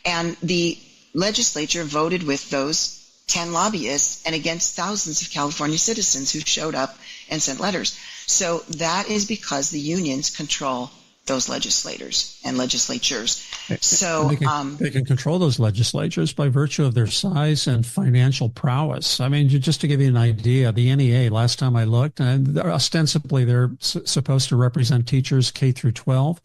and the legislature voted with those 10 lobbyists and against thousands of California citizens who showed up and sent letters. So that is because the unions control those legislators and legislatures. So they can control those legislatures by virtue of their size and financial prowess. I mean, just to give you an idea, the NEA, last time I looked, ostensibly they're supposed to represent teachers K through 12.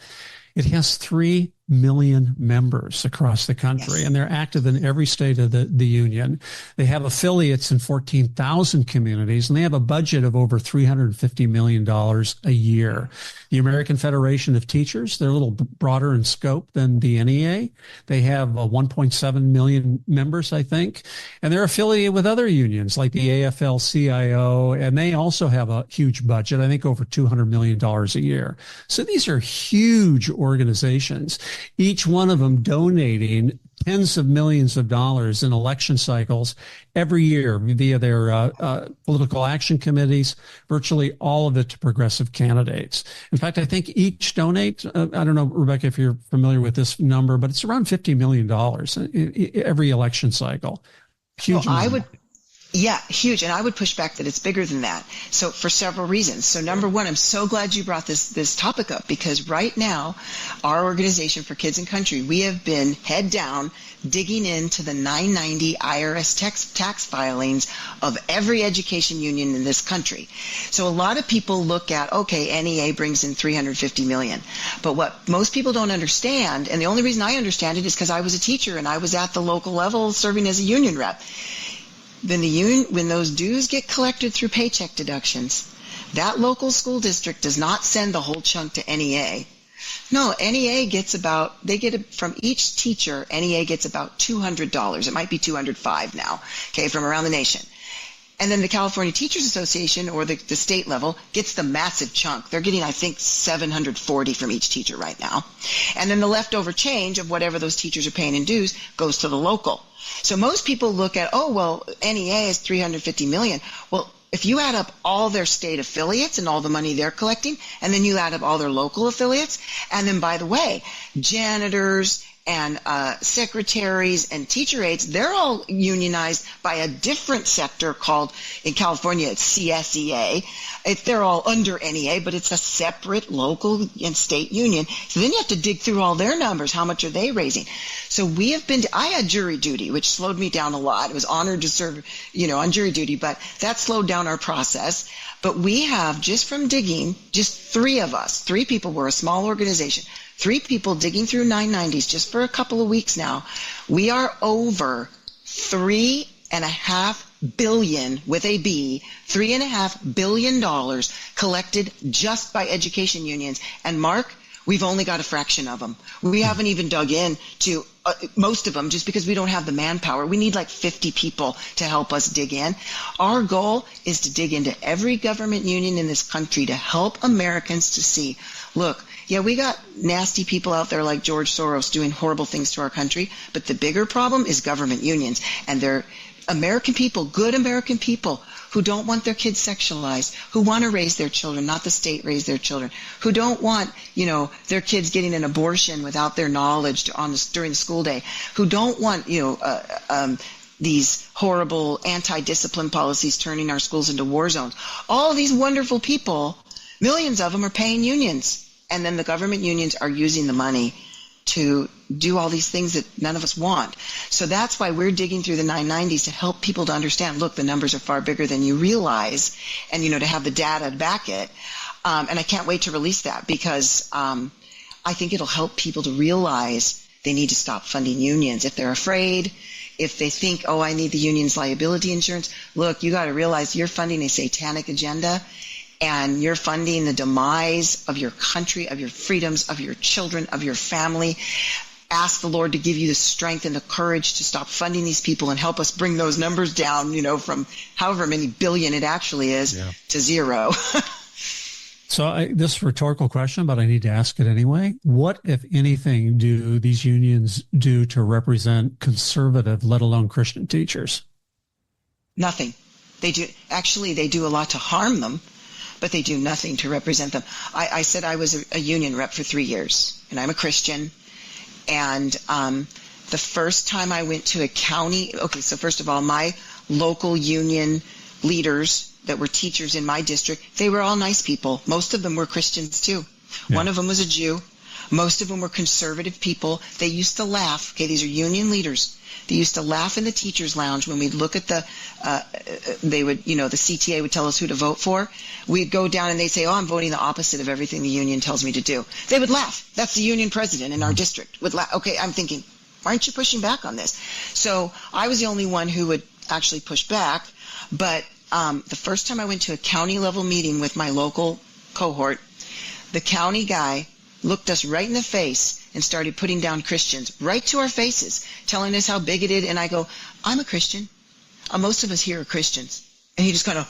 It has 3 million members across the country, yes. And they're active in every state of the union. They have affiliates in 14,000 communities, and they have a budget of over $350 million a year. The American Federation of Teachers, they're a little broader in scope than the NEA. They have 1.7 million members, I think, and they're affiliated with other unions like the AFL-CIO, and they also have a huge budget, I think over $200 million a year. So these are huge organizations, each one of them donating tens of millions of dollars in election cycles every year via their political action committees, virtually all of it to progressive candidates. In fact, I think each donate, I don't know, Rebecca, if you're familiar with this number, but it's around $50 million every election cycle. Huge. Well, yeah, huge. And I would push back that it's bigger than that. So for several reasons. So number one, I'm so glad you brought this topic up, because right now, our organization for Kids and Country, we have been head down digging into the 990 IRS tax filings of every education union in this country. So a lot of people look at, okay, NEA brings in $350 million. But what most people don't understand, and the only reason I understand it is because I was a teacher and I was at the local level serving as a union rep. Then when those dues get collected through paycheck deductions, that local school district does not send the whole chunk to NEA. No, NEA gets from each teacher, NEA gets about $200. It might be $205 now, okay, from around the nation. And then the California Teachers Association or the state level gets the massive chunk. They're getting, I think, $740 from each teacher right now. And then the leftover change of whatever those teachers are paying in dues goes to the local. So most people look at, oh, well, NEA is $350 million. Well, if you add up all their state affiliates and all the money they're collecting, and then you add up all their local affiliates, and then, by the way, janitors and secretaries and teacher aides, they're all unionized by a different sector called, in California, it's CSEA. They're all under NEA, but it's a separate local and state union. So then you have to dig through all their numbers. How much are they raising? So I had jury duty, which slowed me down a lot. I was honored to serve, on jury duty, but that slowed down our process. But we have, just from digging, just 3 of us, 3 people, we're a small organization, 3 people digging through 990s just for a couple of weeks now. We are over $3.5 billion with a B, $3.5 billion collected just by education unions. And Mark, we've only got a fraction of them. We haven't even dug in to most of them just because we don't have the manpower. We need like 50 people to help us dig in. Our goal is to dig into every government union in this country to help Americans to see, look, yeah, we got nasty people out there like George Soros doing horrible things to our country, but the bigger problem is government unions. And they're American people, good American people, who don't want their kids sexualized, who want to raise their children, not the state raise their children, who don't want, their kids getting an abortion without their knowledge during the school day, who don't want, these horrible anti-discipline policies turning our schools into war zones. All these wonderful people, millions of them are paying unions. And then the government unions are using the money to do all these things that none of us want. So that's why we're digging through the 990s to help people to understand, look, the numbers are far bigger than you realize, and, to have the data to back it. And I can't wait to release that because I think it'll help people to realize they need to stop funding unions. If they're afraid, if they think, oh, I need the union's liability insurance, look, you got to realize you're funding a satanic agenda. And you're funding the demise of your country, of your freedoms, of your children, of your family. ask the Lord to give you the strength and the courage to stop funding these people and help us bring those numbers down, from however many billion it actually is to zero. So this is a rhetorical question, but I need to ask it anyway. What, if anything, do these unions do to represent conservative, let alone Christian teachers? Nothing. They do a lot to harm them, but they do nothing to represent them. I said I was a union rep for 3 years, and I'm a Christian. And the first time I went to a county, so first of all, my local union leaders that were teachers in my district, they were all nice people. Most of them were Christians too. Yeah. One of them was a Jew. Most of them were conservative people. They used to laugh. These are union leaders. They used to laugh in the teachers' lounge when we'd look at the CTA would tell us who to vote for. We'd go down and they'd say, I'm voting the opposite of everything the union tells me to do. They would laugh. That's the union president in our district would laugh. Okay, I'm thinking, why aren't you pushing back on this? So I was the only one who would actually push back. But the first time I went to a county level meeting with my local cohort, the county guy looked us right in the face and started putting down Christians right to our faces, telling us how bigoted. And I go, I'm a Christian. Most of us here are Christians. And he just kind of,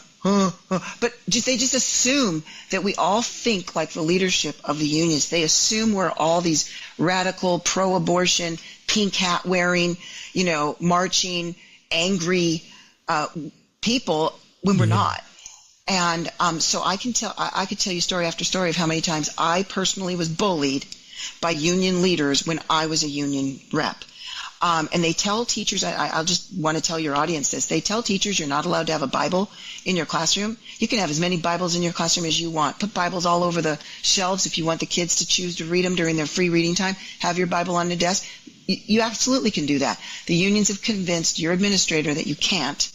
but they just assume that we all think like the leadership of the unions. They assume we're all these radical, pro-abortion, pink hat wearing, marching, angry people when we're not. And so I could tell you story after story of how many times I personally was bullied by union leaders when I was a union rep. And they tell teachers, I'll just want to tell your audience this, they tell teachers you're not allowed to have a Bible in your classroom. You can have as many Bibles in your classroom as you want. Put Bibles all over the shelves if you want the kids to choose to read them during their free reading time. Have your Bible on the desk. You absolutely can do that. The unions have convinced your administrator that you can't.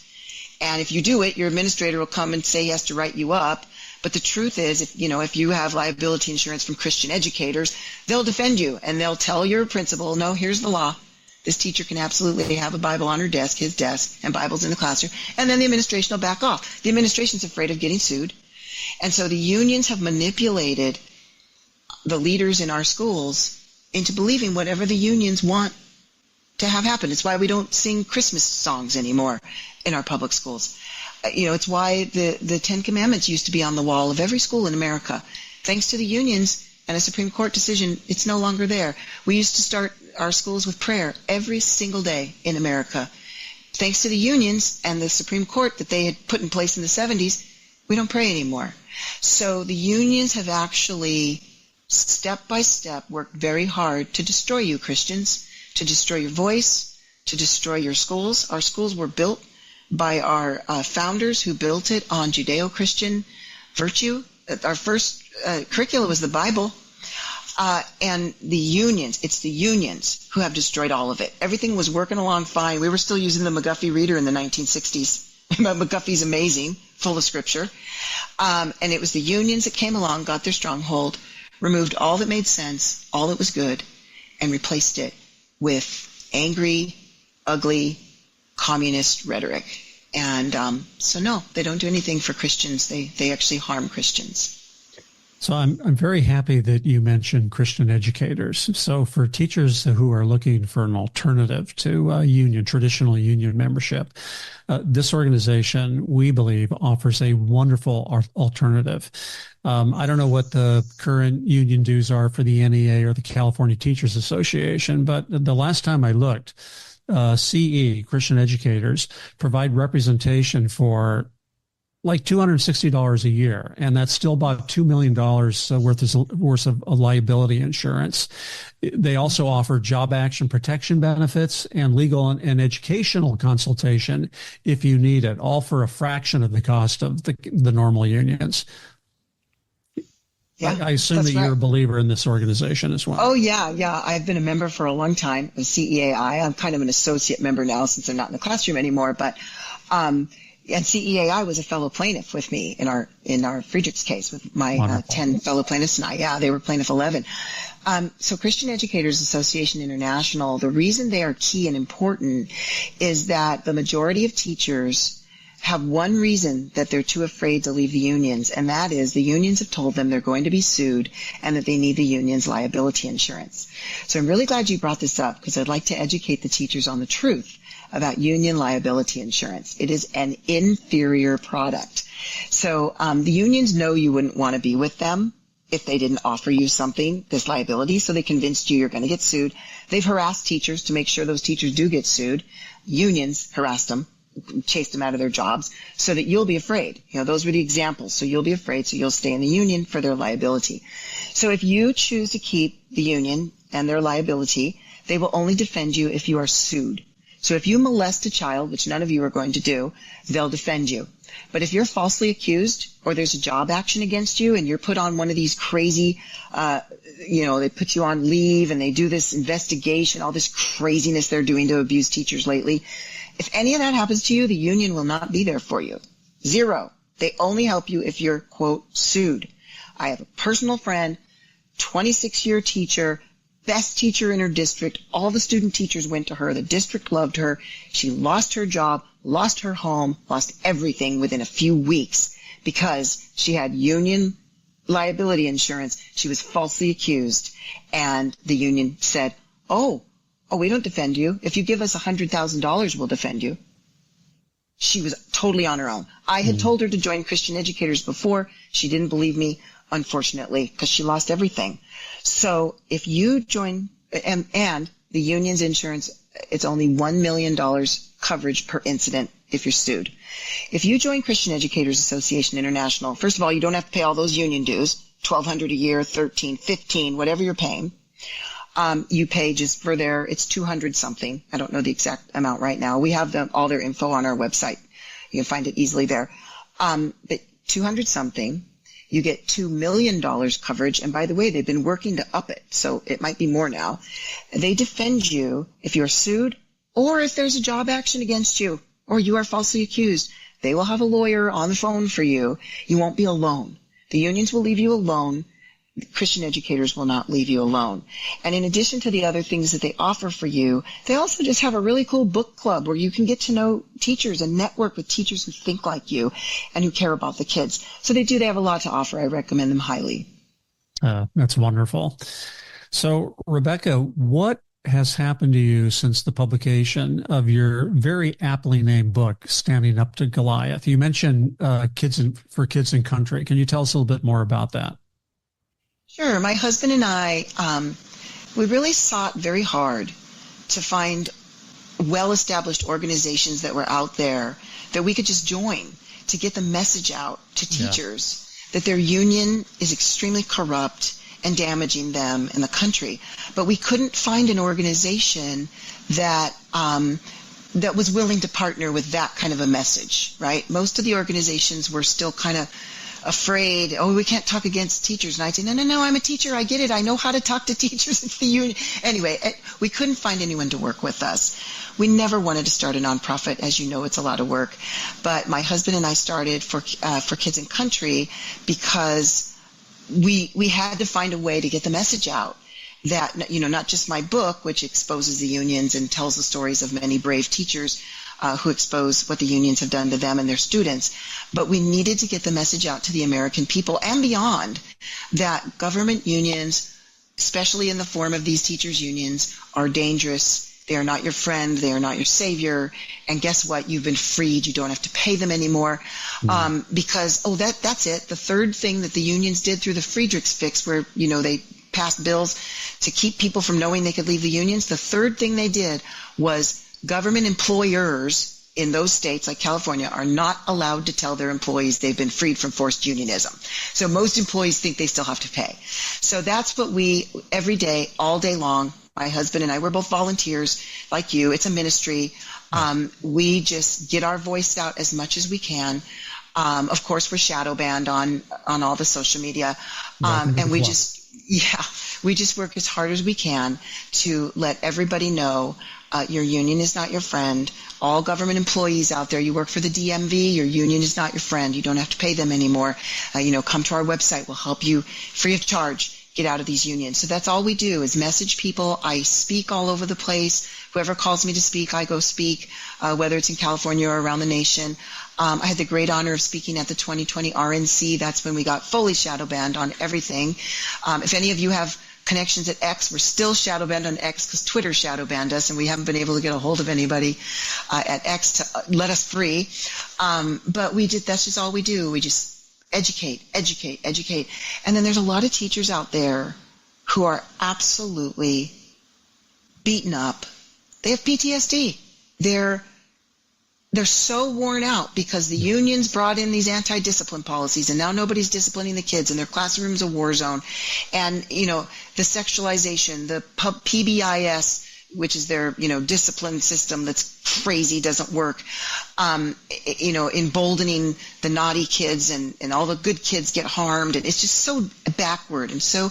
And if you do it, your administrator will come and say he has to write you up. But the truth is, if you have liability insurance from Christian educators, they'll defend you and they'll tell your principal, no, here's the law. This teacher can absolutely have a Bible on her desk, his desk, and Bibles in the classroom. And then the administration will back off. The administration's afraid of getting sued. And so the unions have manipulated the leaders in our schools into believing whatever the unions want to have happen. It's why we don't sing Christmas songs anymore in our public schools. It's why the Ten Commandments used to be on the wall of every school in America. Thanks to the unions and a Supreme Court decision, it's no longer there. We used to start our schools with prayer every single day in America. Thanks to the unions and the Supreme Court that they had put in place in the 70s, we don't pray anymore. So the unions have actually, step by step, worked very hard to destroy you, Christians, to destroy your voice, to destroy your schools. Our schools were built by our founders who built it on Judeo-Christian virtue. Our first curricula was the Bible. And it's the unions who have destroyed all of it. Everything was working along fine. We were still using the McGuffey reader in the 1960s. McGuffey's amazing, full of scripture. And it was the unions that came along, got their stronghold, removed all that made sense, all that was good, and replaced it with angry, ugly, communist rhetoric. And so no, they don't do anything for Christians. They actually harm Christians. So I'm very happy that you mentioned Christian educators. So for teachers who are looking for an alternative to traditional union membership, this organization, we believe, offers a wonderful alternative. I don't know what the current union dues are for the NEA or the California Teachers Association, but the last time I looked, CE, Christian educators, provide representation for like $260 a year, and that's still about $2 million worth of liability insurance. They also offer job action protection benefits and legal and educational consultation if you need it, all for a fraction of the cost of the normal unions. Yeah, I assume that you're a believer in this organization as well. Oh, yeah. I've been a member for a long time of CEAI. I'm kind of an associate member now since I'm not in the classroom anymore, but and CEAI was a fellow plaintiff with me in our Friedrichs case with my 10 fellow plaintiffs and I. Yeah, they were plaintiff 11. So Christian Educators Association International, the reason they are key and important is that the majority of teachers have one reason that they're too afraid to leave the unions, and that is the unions have told them they're going to be sued and that they need the union's liability insurance. So I'm really glad you brought this up, because I'd like to educate the teachers on the truth about union liability insurance. It is an inferior product. So the unions know you wouldn't want to be with them if they didn't offer you something, this liability, so they convinced you you're going to get sued. They've harassed teachers to make sure those teachers do get sued. Unions harassed them, chased them out of their jobs, so that you'll be afraid. Those were the examples. So you'll be afraid, so you'll stay in the union for their liability. So if you choose to keep the union and their liability, they will only defend you if you are sued. So if you molest a child, which none of you are going to do, they'll defend you. But if you're falsely accused, or there's a job action against you, and you're put on one of these crazy, they put you on leave and they do this investigation, all this craziness they're doing to abuse teachers lately. If any of that happens to you, the union will not be there for you. Zero. They only help you if you're, quote, sued. I have a personal friend, 26-year teacher, best teacher in her district. All the student teachers went to her. The district loved her. She lost her job, lost her home, lost everything within a few weeks because she had union liability insurance. She was falsely accused, and the union said, oh, we don't defend you. If you give us $100,000, we'll defend you. She was totally on her own. I had told her to join Christian Educators before. She didn't believe me, unfortunately, because she lost everything. So if you join, and the union's insurance, it's only $1 million coverage per incident if you're sued. If you join Christian Educators Association International, first of all, you don't have to pay all those union dues, $1,200 a year, $1,300, $1,500, whatever you're paying. You pay just for it's 200 something. I don't know the exact amount right now. We have all their info on our website. You can find it easily there. But 200 something, you get $2 million coverage. And by the way, they've been working to up it, so it might be more now. They defend you if you're sued, or if there's a job action against you, or you are falsely accused. They will have a lawyer on the phone for you. You won't be alone. The unions will leave you alone. Christian Educators will not leave you alone. And in addition to the other things that they offer for you, they also just have a really cool book club where you can get to know teachers and network with teachers who think like you and who care about the kids. So they have a lot to offer. I recommend them highly. That's wonderful. So, Rebecca, what has happened to you since the publication of your very aptly named book, Standing Up to Goliath? You mentioned Kids in Country. Can you tell us a little bit more about that? Sure. My husband and I, we really sought very hard to find well-established organizations that were out there that we could just join to get the message out to teachers that their union is extremely corrupt and damaging them in the country. But we couldn't find an organization that that was willing to partner with that kind of a message, right? Most of the organizations were still kind of afraid, we can't talk against teachers. And I'd say, no, I'm a teacher. I get it. I know how to talk to teachers. It's the union. Anyway, we couldn't find anyone to work with us. We never wanted to start a nonprofit. As you know, it's a lot of work. But my husband and I started for Kids in Country because we had to find a way to get the message out. That, not just my book, which exposes the unions and tells the stories of many brave teachers who expose what the unions have done to them and their students. But we needed to get the message out to the American people and beyond that government unions, especially in the form of these teachers' unions, are dangerous. They are not your friend. They are not your savior. And guess what? You've been freed. You don't have to pay them anymore. Because, that's it. The third thing that the unions did through the Friedrichs fix, where, they passed bills to keep people from knowing they could leave the unions. The third thing they did was government employers in those states like California are not allowed to tell their employees they've been freed from forced unionism. So most employees think they still have to pay. So that's what we, every day, all day long, my husband and I, we're both volunteers like you. It's a ministry. We just get our voice out as much as we can. Of course, we're shadow banned on all the social media. And we just work as hard as we can to let everybody know your union is not your friend. All government employees out there, you work for the DMV, your union is not your friend. You don't have to pay them anymore. Come to our website. We'll help you free of charge get out of these unions. So that's all we do is message people. I speak all over the place Whoever calls me to speak, I go speak, whether it's in California or around the nation. I had the great honor of speaking at the 2020 RNC. That's when we got fully shadow banned on everything. If any of you have connections at X, we're still shadow banned on X because Twitter shadow banned us, and we haven't been able to get a hold of anybody at X to let us free. But that's just all we do. We just educate. And then there's a lot of teachers out there who are absolutely beaten up. They have PTSD. They're so worn out because the unions brought in these anti-discipline policies, and now nobody's disciplining the kids, and their classroom's a war zone. And, the sexualization, the PBIS, which is their, discipline system that's crazy, doesn't work, emboldening the naughty kids, and all the good kids get harmed. And it's just so backward. And so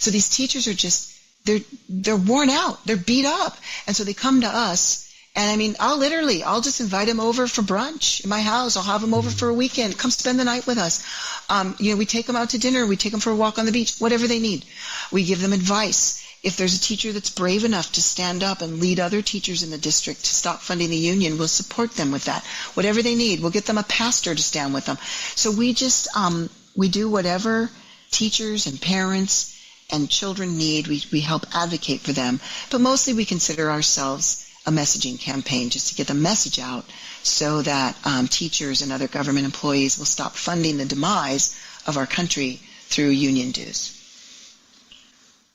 these teachers are just, they're worn out. They're beat up. And so they come to us. And I'll just invite them over for brunch in my house. I'll have them over for a weekend. Come spend the night with us. We take them out to dinner. We take them for a walk on the beach, whatever they need. We give them advice. If there's a teacher that's brave enough to stand up and lead other teachers in the district to stop funding the union, we'll support them with that. Whatever they need, we'll get them a pastor to stand with them. So we just, we do whatever teachers and parents and children need. We help advocate for them. But mostly we consider ourselves a messaging campaign just to get the message out so that teachers and other government employees will stop funding the demise of our country through union dues.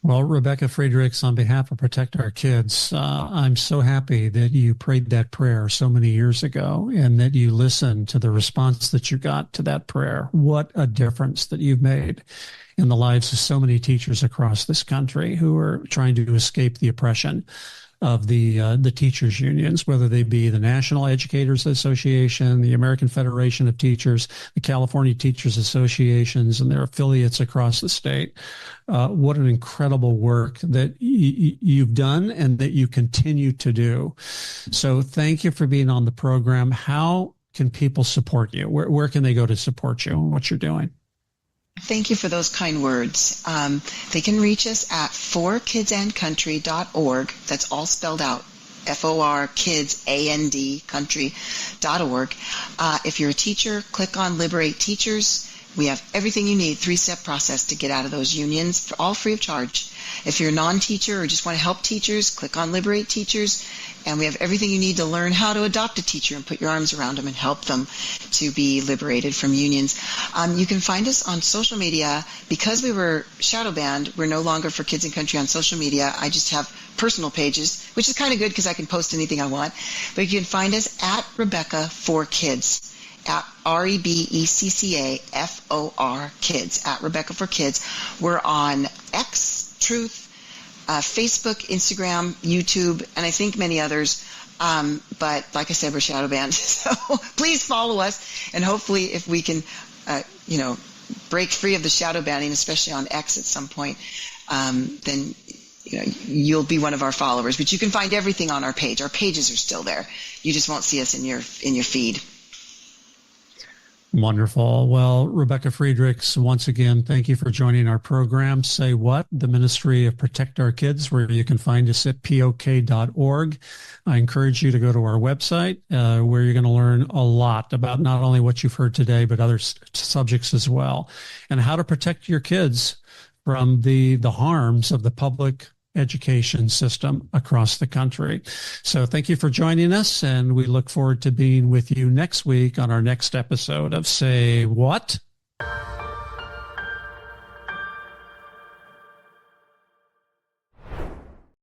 Well, Rebecca Friedrichs, on behalf of Protect Our Kids, I'm so happy that you prayed that prayer so many years ago and that you listened to the response that you got to that prayer. What a difference that you've made in the lives of so many teachers across this country who are trying to escape the oppression of the teachers unions, whether they be the National Educators Association, the American Federation of Teachers, the California Teachers Associations, and their affiliates across the state. What an incredible work that you've done and that you continue to do. So thank you for being on the program. How can people support you? Where can they go to support you and what you're doing? Thank you for those kind words. They can reach us at forkidsandcountry.org. That's all spelled out. FOR country.org. If you're a teacher, click on Liberate Teachers. We have everything you need, 3-step process to get out of those unions, all free of charge. If you're a non-teacher or just want to help teachers, click on Liberate Teachers. And we have everything you need to learn how to adopt a teacher and put your arms around them and help them to be liberated from unions. You can find us on social media. Because we were shadow banned, we're no longer For Kids and Country on social media. I just have personal pages, which is kind of good because I can post anything I want. But you can find us at Rebecca for Kids. At REBECCAFOR Kids, at Rebecca for Kids. We're on X, Truth, Facebook, Instagram, YouTube, and I think many others. But like I said, we're shadow banned. So please follow us. And hopefully if we can, break free of the shadow banning, especially on X at some point, then you'll be one of our followers. But you can find everything on our page. Our pages are still there. You just won't see us in your feed. Wonderful. Well, Rebecca Friedrichs, once again, thank you for joining our program. Say What? The Ministry of Protect Our Kids, where you can find us at POK.org. I encourage you to go to our website, where you're going to learn a lot about not only what you've heard today, but other subjects as well, and how to protect your kids from the harms of the public education system across the country. So thank you for joining us, and we look forward to being with you next week on our next episode of Say What?